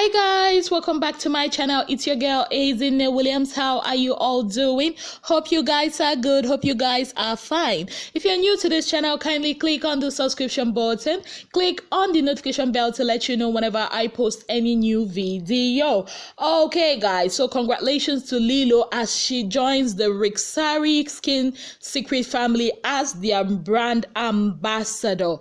Hi guys, welcome back to my channel. It's your girl Azine Williams. How are you all doing? Hope you guys are good. Hope you guys are fine. If you're new to this channel, kindly click on the subscription button. Click on the notification bell to let you know whenever I post any new video. Okay guys, so congratulations to Lilo as she joins the Rixari Skin Secret family as their brand ambassador.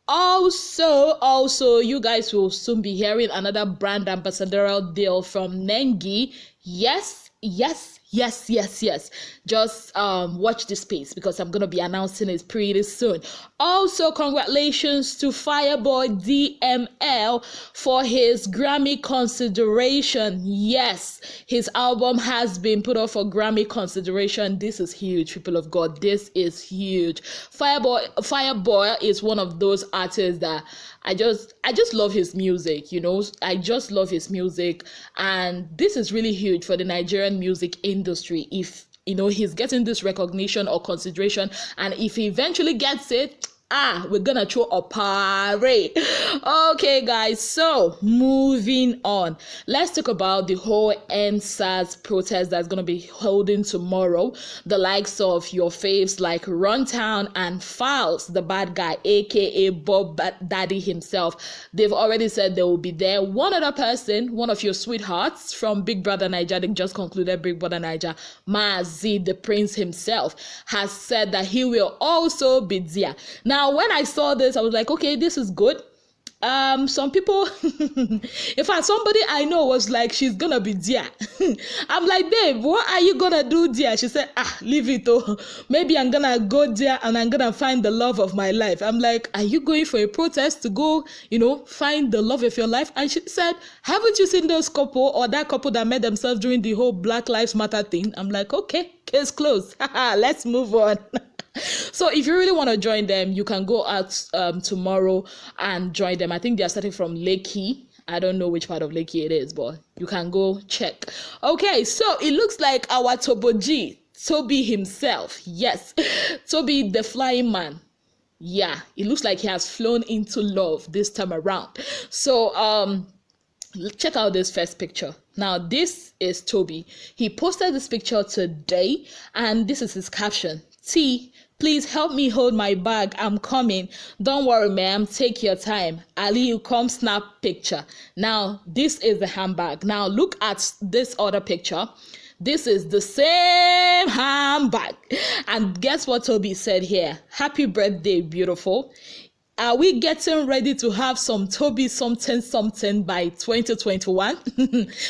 Also, you guys will soon be hearing another brand ambassadorial deal from Nengi. Yes. Just watch this space because I'm gonna be announcing it pretty soon. Also, congratulations to Fireboy DML for his Grammy consideration. Yes, his album has been put up for Grammy consideration. This is huge, people of God. This is huge. Fireboy is one of those artists that I just love his music, I just love his music, and this is really huge for the Nigerian music industry if he's getting this recognition or consideration, and if he eventually gets it, we're gonna throw a parade. Okay guys, so moving on, let's talk about the whole NSA protest that's gonna be holding tomorrow. The likes of your faves like Runtown and Files, the bad guy, aka Bob Daddy himself, they've already said they will be there. One other person, one of your sweethearts from Big Brother Naija, they just concluded Big Brother Naija, Mazi the Prince himself, has said that he will also be there. Now, when I saw this, I was like, okay, this is good. Some people, in fact, somebody I know was like, she's gonna be there. I'm like, babe, what are you gonna do there? She said, leave it though. Maybe I'm gonna go there and I'm gonna find the love of my life. I'm like, are you going for a protest to go, find the love of your life? And she said, haven't you seen those couple or that couple that met themselves during the whole Black Lives Matter thing? I'm like, okay, case closed. Let's move on. So if you really want to join them, you can go out tomorrow and join them. I think they are starting from Lekki. I don't know which part of Lekki it is, but you can go check. Okay, so it looks like our Toby himself. Yes, Toby the Flying Man. Yeah, it looks like he has flown into love this time around. So check out this first picture. Now, this is Toby. He posted this picture today, and this is his caption. T, please help me hold my bag. I'm coming. Don't worry, ma'am. Take your time. Ali, you come snap picture. Now, this is the handbag. Now, look at this other picture. This is the same handbag. And guess what Toby said here? Happy birthday, beautiful. Are we getting ready to have some Toby something by 2021?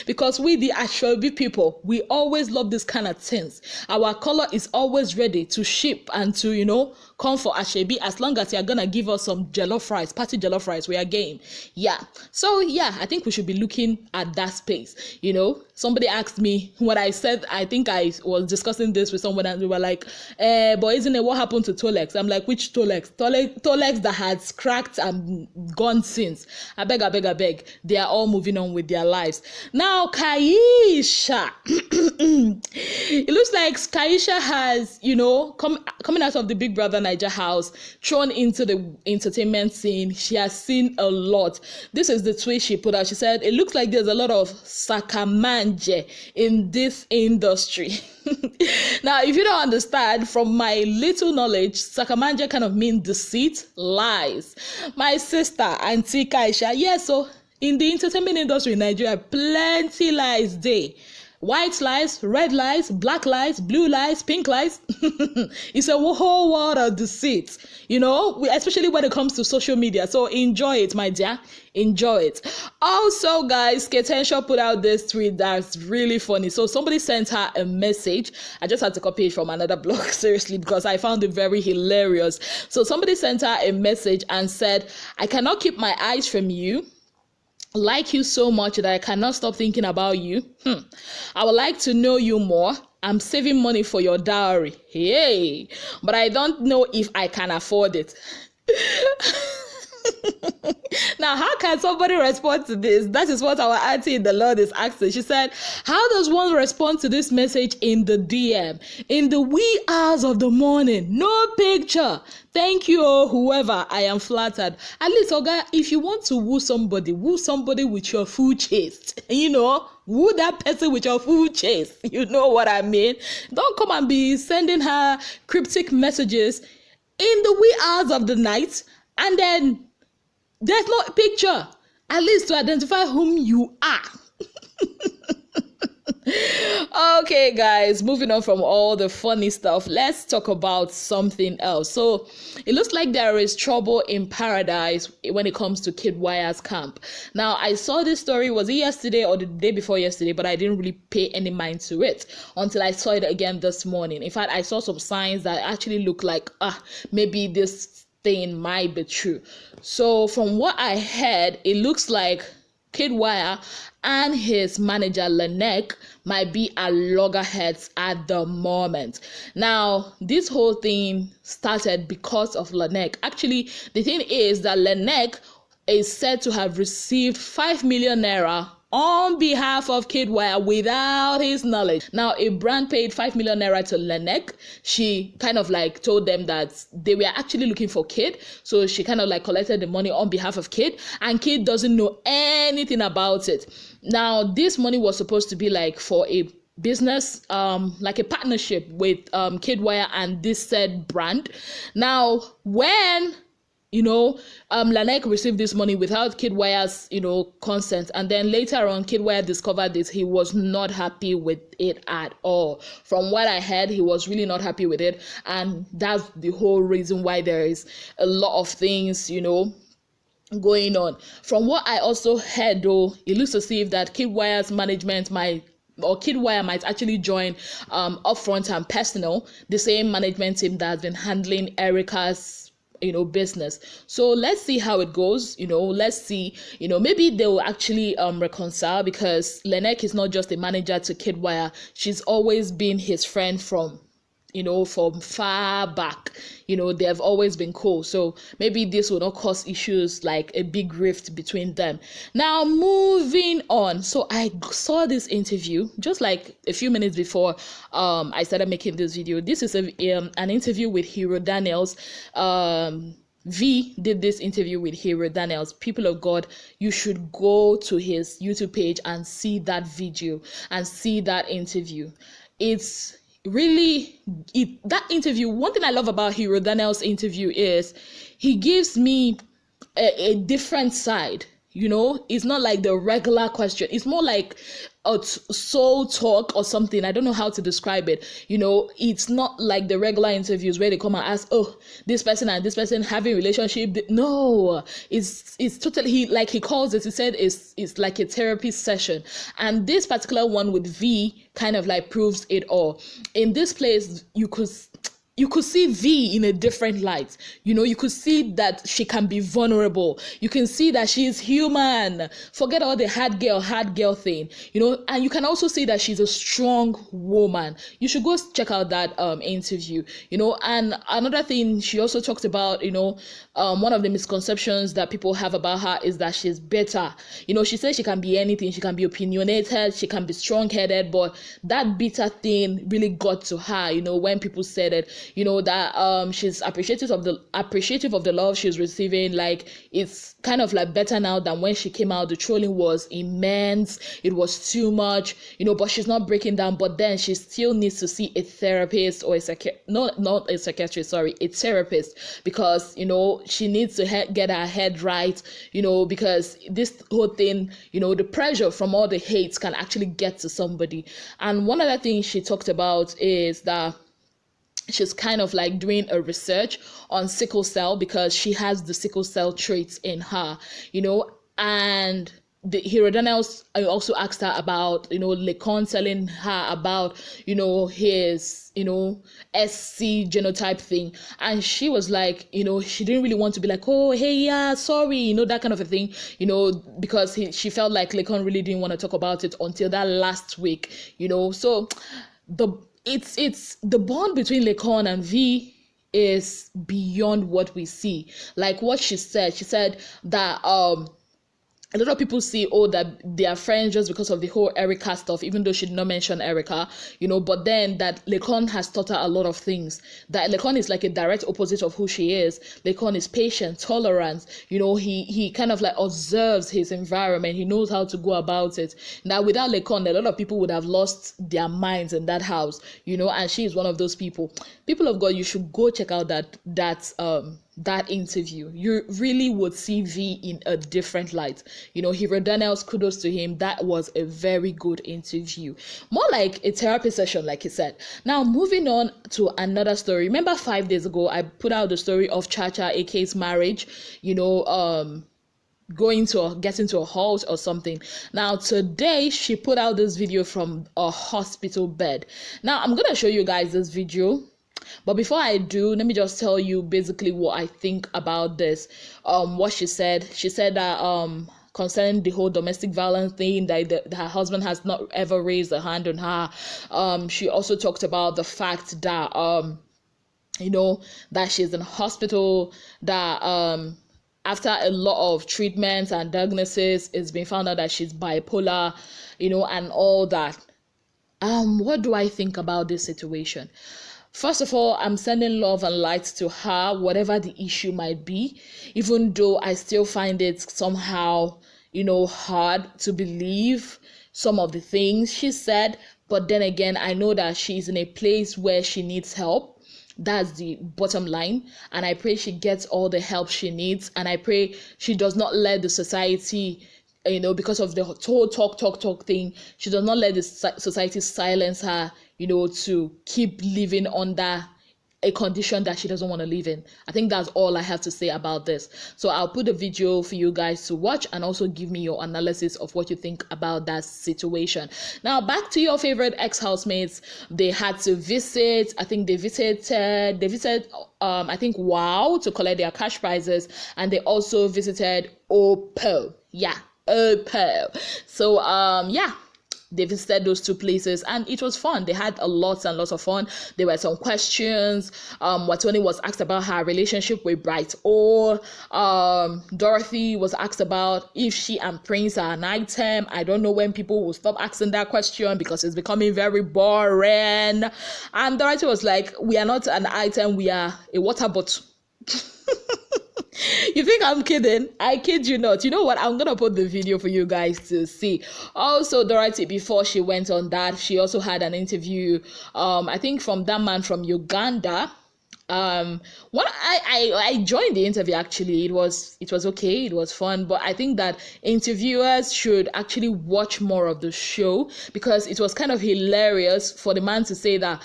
Because we, the Ashwabi people, we always love this kind of things. Our color is always ready to ship and to, come for Ashwabi as long as you're going to give us some jollof rice, party jollof rice, we are game. Yeah. So, yeah, I think we should be looking at that space. Somebody asked me what I said. I think I was discussing this with someone and they were like, but isn't it what happened to Tolex? I'm like, which Tolex? Tolex that had cracked and gone since. I beg. They are all moving on with their lives. Now, Kaisha. It looks like Kaisha has, coming out of the Big Brother Naija house, thrown into the entertainment scene. She has seen a lot. This is the tweet she put out. She said, it looks like there's a lot of sakamanje in this industry. Now, if you don't understand, from my little knowledge, sakamanje kind of means deceit, lies. My sister, Auntie Kaisha, so in the entertainment industry in Nigeria, plenty lies there. White lies, red lies, black lies, blue lies, pink lies. It's a whole world of deceit, especially when it comes to social media. So enjoy it, my dear. Enjoy it. Also, guys, Ketenshaw put out this tweet that's really funny. So somebody sent her a message. I just had to copy it from another blog, seriously, because I found it very hilarious. So somebody sent her a message and said, I cannot keep my eyes from you. Like you so much that I cannot stop thinking about you. I would like to know you more. I'm saving money for your dowry. Hey, but I don't know if I can afford it. Now, how can somebody respond to this? That is what our auntie in the Lord is asking. She said, how does one respond to this message in the DM? In the wee hours of the morning, no picture. Thank you, whoever. I am flattered. At least, Oga, if you want to woo somebody with your full chest. Woo that person with your full chest. You know what I mean? Don't come and be sending her cryptic messages in the wee hours of the night, and then there's no picture, at least to identify whom you are. Okay, guys, moving on from all the funny stuff, let's talk about something else. So it looks like there is trouble in paradise when it comes to Kiddwaya'S camp. Now, I saw this story, was it yesterday or the day before yesterday, but I didn't really pay any mind to it until I saw it again this morning. In fact, I saw some signs that actually look like, maybe this thing might be true. So from what I heard, it looks like Kiddwaya and his manager Lanek might be at loggerheads at the moment. Now, this whole thing started because of Lanek. Actually, the thing is that Lanek is said to have received 5 million naira on behalf of Kiddwaya without his knowledge. Now, a brand paid 5 million naira to Lanek. She kind of like told them that they were actually looking for Kid. So she kind of like collected the money on behalf of Kid, and Kid doesn't know anything about it. Now, this money was supposed to be like for a business, like a partnership with Kiddwaya and this said brand. Now, when Lanek received this money without Kiddwaya'S, consent. And then later on, Kiddwaya discovered this. He was not happy with it at all. From what I heard, he was really not happy with it. And that's the whole reason why there is a lot of things, going on. From what I also heard, though, it looks as if that Kiddwaya'S management Kiddwaya might actually join upfront and personal, the same management team that has been handling Erica's business. So let's see how it goes. Let's see, maybe they will actually reconcile, because Lanek is not just a manager to Kiddwaya. She's always been his friend from far back. They have always been cool. So maybe this will not cause issues like a big rift between them. Now, moving on. So I saw this interview just like a few minutes before I started making this video. This is an interview with Hero Daniels. V did this interview with Hero Daniels. People of God, you should go to his YouTube page and see that video and see that interview. It's really that interview. One thing I love about Hero Daniels' interview is he gives me a different side. It's not like the regular question. It's more like a soul talk or something. I don't know how to describe it. It's not like the regular interviews where they come and ask, this person and this person having a relationship. No, it's totally, he calls it, he said it's like a therapy session. And this particular one with V kind of like proves it all. In this place, you could see V in a different light. You could see that she can be vulnerable. You can see that she is human. Forget all the hard girl thing, and you can also see that she's a strong woman. You should go check out that interview, and another thing she also talked about, one of the misconceptions that people have about her is that she's bitter. She says she can be anything. She can be opinionated. She can be strong-headed, but that bitter thing really got to her, when people said it. That she's appreciative of the love she's receiving. Like, it's kind of like better now than when she came out. The trolling was immense. It was too much, but she's not breaking down. But then she still needs to see a therapist or a therapist, because she needs to get her head right, because this whole thing, the pressure from all the hates can actually get to somebody. And one other thing she talked about is that she's kind of like doing a research on sickle cell, because she has the sickle cell traits in her, and the Hero Daniels also asked her about, Lekon telling her about, his, SC genotype thing. And she was like, she didn't really want to be like, oh, hey, yeah, sorry, that kind of a thing, because she felt like Lekon really didn't want to talk about it until that last week, so it's the bond between Lekon and V is beyond what we see. Like what she said that a lot of people see, oh, that they are friends just because of the whole Erica stuff, even though she did not mention Erica, but then that Lekon has taught her a lot of things. That Lekon is like a direct opposite of who she is. Lekon is patient, tolerant, he kind of like observes his environment. He knows how to go about it. Now, without Lekon, a lot of people would have lost their minds in that house, and she is one of those people. People of God, you should go check out that interview. You really would see V in a different light. Hero Daniels, kudos to him. That was a very good interview. More like a therapy session, like he said. Now, moving on to another story. Remember 5 days ago, I put out the story of Chacha, AK's marriage, getting to a halt or something. Now today she put out this video from a hospital bed. Now I'm gonna show you guys this video, but before I do, let me just tell you basically what I think about this. What she said that concerning the whole domestic violence thing, that her husband has not ever raised a hand on her. She also talked about the fact that that she's in hospital, that after a lot of treatments and diagnosis, it's been found out that she's bipolar, and all that. What do I think about this situation? First of all, I'm sending love and light to her, whatever the issue might be, even though I still find it somehow, hard to believe some of the things she said. But then again, I know that she's in a place where she needs help. That's the bottom line. And I pray she gets all the help she needs. And I pray she does not let the society, because of the whole talk thing, she does not let the society silence her, to keep living under a condition that she doesn't want to live in. I think that's all I have to say about this. So I'll put a video for you guys to watch and also give me your analysis of what you think about that situation. Now back to your favorite ex-housemates. They had to visit, I think they visited I think WOW to collect their cash prizes, and they also visited Opel. Yeah, Opel. So they visited those two places and it was fun. They had a lot and lots of fun. There were some questions. Watoni was asked about her relationship with Bright O. Dorothy was asked about if she and Prince are an item. I don't know when people will stop asking that question because it's becoming very boring. And Dorothy was like, we are not an item, we are a water bottle. You think I'm kidding? I kid you not. You know what? I'm gonna put the video for you guys to see. Also, Dorothy, before she went on that, she also had an interview, I think from that man from Uganda. What I joined the interview. Actually, it was okay, it was fun, but I think that interviewers should actually watch more of the show because it was kind of hilarious for the man to say that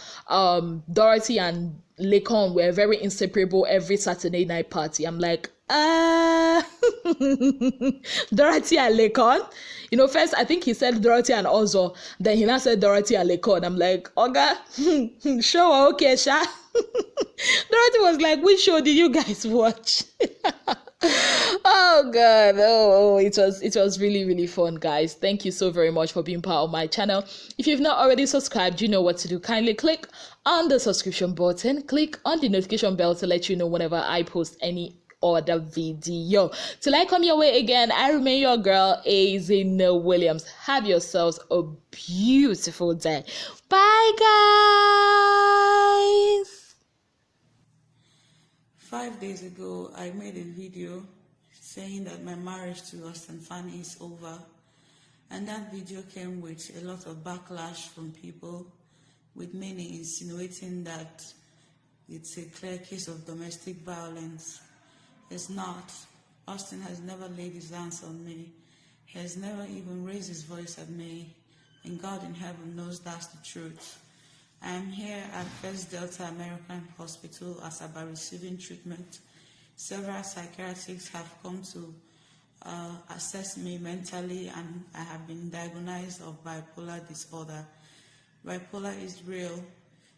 Dorothy and Lekon were very inseparable every Saturday night party. I'm like, Dorothy and Lekon. First I think he said Dorothy and Ozo, then he now said Dorothy and Lekon. I'm like, Oga, show okay, Sha. Dorothy was like, which show did you guys watch? Oh god, it was really, really fun, guys. Thank you so very much for being part of my channel. If you've not already subscribed, you know what to do. Kindly click on the subscription button, click on the notification bell to let you know whenever I post any other video. Till I come your way again, I remain your girl, Azina Williams. Have yourselves a beautiful day. Bye, guys. 5 days ago, I made a video saying that my marriage to Austin Fanny is over. And that video came with a lot of backlash from people, with many insinuating that it's a clear case of domestic violence. It's not. Austin has never laid his hands on me. He has never even raised his voice at me. And God in heaven knows that's the truth. I am here at First Delta American Hospital as about receiving treatment. Several psychiatrists have come to assess me mentally, and I have been diagnosed of bipolar disorder. Bipolar is real.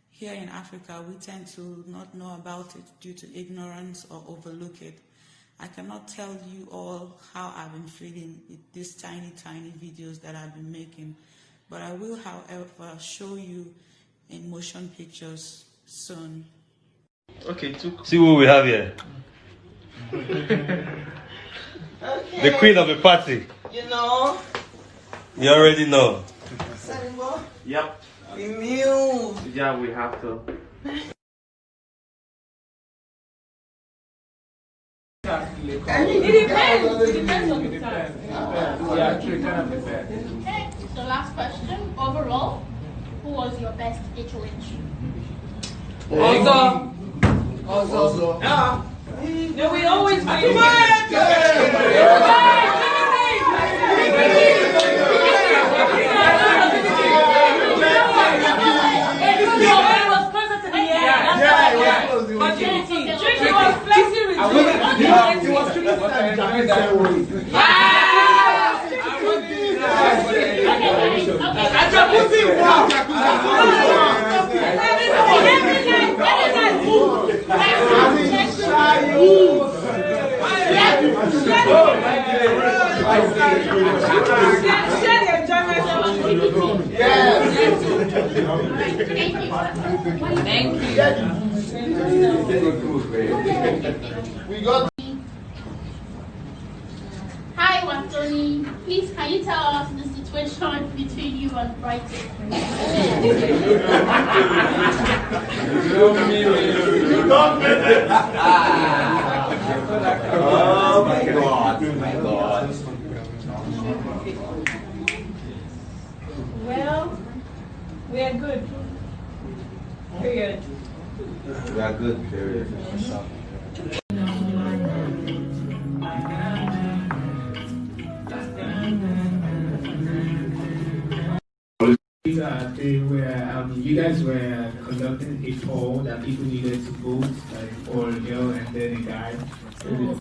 Here in Africa, we tend to not know about it due to ignorance or overlook it. I cannot tell you all how I've been feeling with these tiny videos that I've been making, but I will, however, show you in motion pictures soon. Okay, See who we have here. Okay. The queen of the party. You know. You already know. Yep. We move. Yeah, we have to. It depends. It depends on the time. Yeah, actually, kind of depends. Okay, so last question. Overall, who was your best HOH? Also. Yeah, we always win. Thank you. We got. Hi, Anthony. Please, can you tell us the situation between you and Brighton? Oh my God. My God. Well, we are good. Period. We are good, period. You guys were conducting a poll that people needed to vote, like for a girl and then a guy. So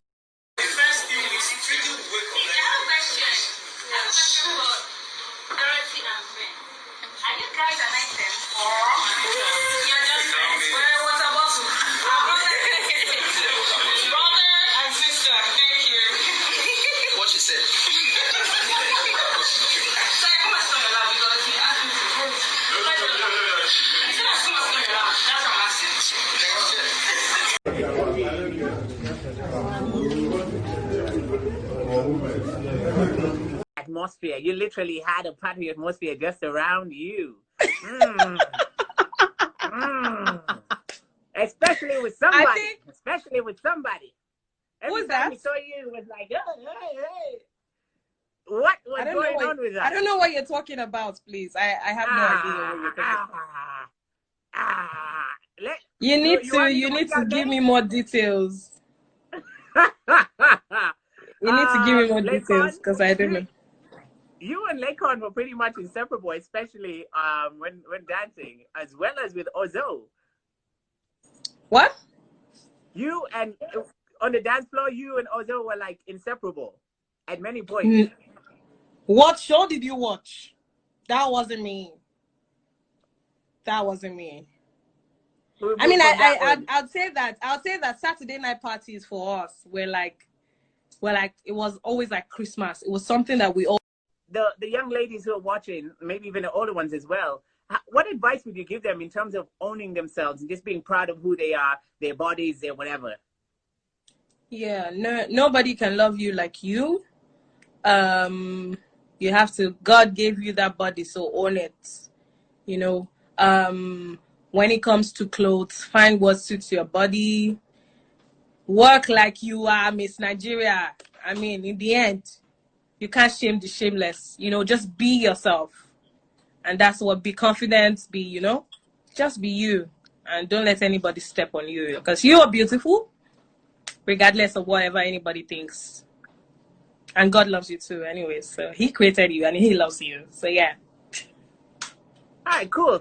atmosphere. You literally had a party atmosphere just around you. Especially with somebody. Especially with somebody. Every time we saw you, it was like, hey. What was going on with that? I don't know what you're talking about, please. I have no idea what you're talking about. You need to give me more details. You need to give me more details because I don't know. You and Lakon were pretty much inseparable, especially when dancing, as well as with Ozo. What? You and on the dance floor, you and Ozo were like inseparable at many points. What show did you watch? That wasn't me. That wasn't me. I mean, I'd say that Saturday night parties for us were like it was always like Christmas. It was something that we all. The young ladies who are watching, maybe even the older ones as well, what advice would you give them in terms of owning themselves and just being proud of who they are, their bodies, their whatever? Yeah, nobody can love you like you. You have to. God gave you that body, so own it. You know. When it comes to clothes, find what suits your body. Work like you are Miss Nigeria. I mean, in the end, you can't shame the shameless. You know, just be yourself. And that's what, be confident, just be you. And don't let anybody step on you. Because you are beautiful, regardless of whatever anybody thinks. And God loves you too anyway. So he created you and he loves you. So yeah. All right, cool.